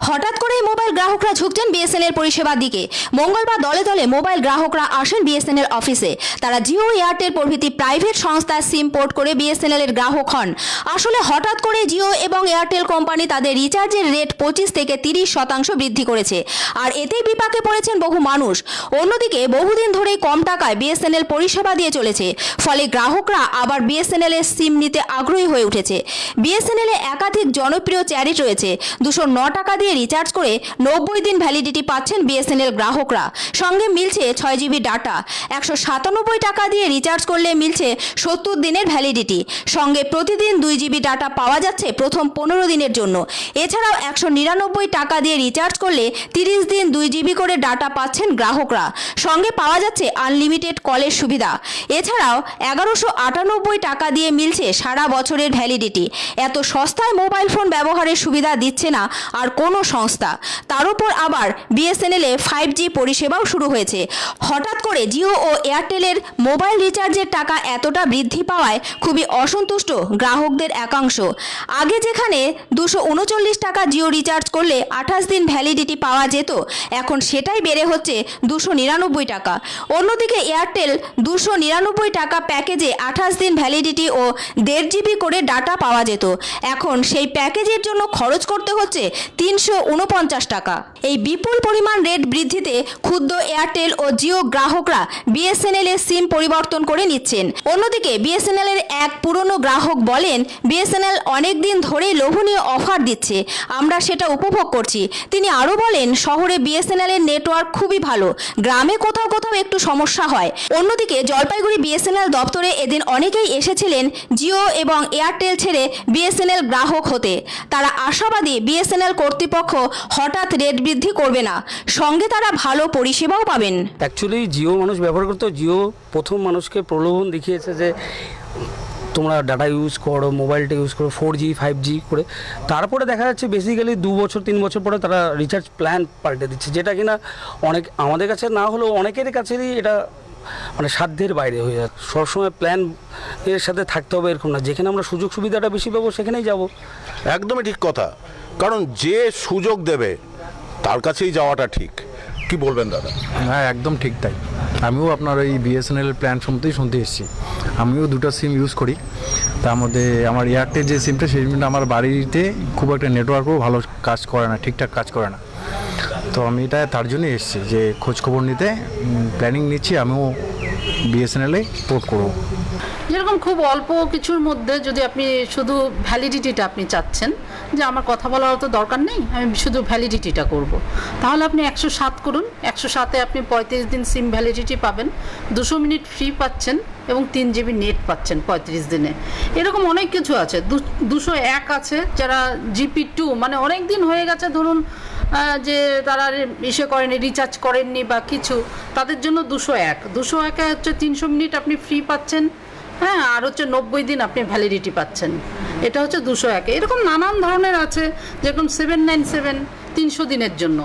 হঠাৎ করেই মোবাইল গ্রাহকরা ঝুঁকছেন বিএসএনএল পরিষেবার দিকে। মঙ্গলবার দলে দলে মোবাইল গ্রাহকরা আসেন বিএসএনএল অফিসে। তারা জিও, এয়ারটেল প্রভৃতি প্রাইভেট সংস্থার সিম পোর্ট করে বিএসএনএল এর গ্রাহক হন। আসলে হঠাৎ করে জিও এবং এয়ারটেল কোম্পানি তাদের রিচার্জের রেট 25 থেকে 30% বৃদ্ধি করেছে, আর এতেই বিপাকে পড়েছেন বহু মানুষ। অন্যদিকে বহুদিন ধরেই কম টাকায় বিএসএনএল পরিষেবা দিয়ে চলেছে, ফলে গ্রাহকরা আবার বিএসএনএল এর সিম নিতে আগ্রহী হয়ে উঠেছে। বিএসএনএল এ একাধিক জনপ্রিয় চ্যারিট রয়েছে। 209 টাকা দিয়ে রিচার্জ করে 90 দিন ভ্যালিডিটি পাচ্ছেন বিএসএনএল গ্রাহকরা। সঙ্গে মিলছে 6 জিবি ডাটা। 197 টাকা দিয়ে রিচার্জ করলে মিলছে 70 দিনের ভ্যালিডিটি। সঙ্গে প্রতিদিন 2 জিবি ডাটা পাওয়া যাচ্ছে প্রথম 15 দিনের জন্য। এছাড়াও 199 টাকা দিয়ে রিচার্জ করলে 30 দিন 2 জিবি করে ডাটা পাচ্ছেন গ্রাহকরা। সঙ্গে পাওয়া যাচ্ছে আনলিমিটেড কলের সুবিধা। এছাড়াও 1198 টাকা দিয়ে মিলছে সারা বছরের ভ্যালিডিটি। এত সস্তায় মোবাইল ফোন ব্যবহারের সুবিধা দিচ্ছে না আর কোনো সংস্থা। তার উপর আবার বিএসএনএল এ 5G পরিষেবাও শুরু হয়েছে। হঠাৎ করে জিও ও এয়ারটেলের মোবাইল রিচার্জের টাকা এতটা বৃদ্ধি পাওয়ায় খুবই অসন্তুষ্ট গ্রাহকদের একাংশ। আগে যেখানে 239 টাকা জিও রিচার্জ করলে 28 দিন ভ্যালিডিটি পাওয়া যেত, এখন সেটাই বেড়ে হচ্ছে 299 টাকা। অন্যদিকে এয়ারটেল 299 টাকা প্যাকেজে 28 দিন ভ্যালিডিটি ও 1.5 জিবি করে ডাটা পাওয়া যেত, এখন সেই প্যাকেজের জন্য খরচ করতে হচ্ছে 349 টাকা। এই বিপুল পরিমাণ রেট বৃদ্ধিতে ক্ষুব্ধ এয়ারটেল ও জিও গ্রাহকরা বিএসএনএল এর সিম পরিবর্তন করে নিচ্ছেন। অন্যদিকে বিএসএনএল এর এক পুরনো গ্রাহক বলেন, বিএসএনএল অনেক দিন ধরেই লোভনীয় অফার দিচ্ছে, আমরা সেটা উপভোগ করছি। তিনি আরও বলেন, শহরে বিএসএনএল এর নেটওয়ার্ক খুবই ভালো, গ্রামে কোথাও কোথাও একটু সমস্যা হয়। অন্যদিকে জলপাইগুড়ি বিএসএনএল দপ্তরে এদিন অনেকেই এসেছিলেন জিও এবং এয়ারটেল ছেড়ে বিএসএনএল গ্রাহক হতে। তারা আশাবাদী বিএসএনএল কর্তৃপক্ষ হঠাৎ রেট বৃদ্ধি করবে না, সঙ্গে তারা ভালো পরিষেবাও পাবেন। অ্যাকচুয়ালি জিও মানুষ ব্যবহার করতো। জিও প্রথম মানুষকে প্রলোভন দেখিয়েছে যে তোমরা ডাটা ইউজ করো, মোবাইলটা ইউজ করো 4G 5G করে। তারপরে দেখা যাচ্ছে বেসিক্যালি 2 বছর 3 বছর পরে তারা রিচার্জ প্ল্যান পাল্টে দিচ্ছে, যেটা কিনা অনেক আমাদের কাছে না হলেও অনেকের কাছেরই এটা মানে সাধ্যের বাইরে হয়ে যাচ্ছে। সবসময় প্ল্যান এর সাথে থাকতে হবে এরকম না, যেখানে আমরা সুযোগ সুবিধাটা বেশি পাবো সেখানেই যাব। একদমই ঠিক কথা, কারণ যে সুযোগ দেবে তার কাছেই যাওয়াটা ঠিক। কি বলবেন দাদা? হ্যাঁ, একদম ঠিক তাই। আমিও আপনার এই বিএসএনএল প্ল্যান সম্বন্ধেই শুনতে এসেছি। আমিও 2টা সিম ইউজ করি। তার মধ্যে আমার এয়ারটেল যে সিমটা, সেই সিমটা আমার বাড়িতে খুব একটা নেটওয়ার্কও ভালো কাজ করে না, ঠিকঠাক কাজ করে না। তো আমি এটা তার জন্যই এসেছি যে খোঁজখবর নিতে, প্ল্যানিং নিচ্ছি আমিও বিএসএনএলে পোর্ট করবো। যেরকম খুব অল্প কিছুর মধ্যে যদি আপনি শুধু ভ্যালিডিটিটা আপনি চাচ্ছেন যে আমার কথা বলার তো দরকার নেই, আমি শুধু ভ্যালিডিটিটা করব, তাহলে আপনি 107 করুন। 107-এ আপনি 35 দিন সিম ভ্যালিডিটি পাবেন, 200 মিনিট ফ্রি পাচ্ছেন এবং 3 জিবি নেট পাচ্ছেন 35 দিনে। এরকম অনেক কিছু আছে। 201 আছে, যারা GP2 মানে অনেক দিন হয়ে গেছে, ধরুন যে তারা করেনি, রিচার্জ করেননি বা কিছু, তাদের জন্য 201-এ হচ্ছে 300 মিনিট আপনি ফ্রি পাচ্ছেন, হ্যাঁ, আর হচ্ছে 90 দিন আপনি ভ্যালিডিটি পাচ্ছেন। এটা হচ্ছে 201। এরকম নানান ধরনের আছে, যেরকম 797 300 দিনের জন্য।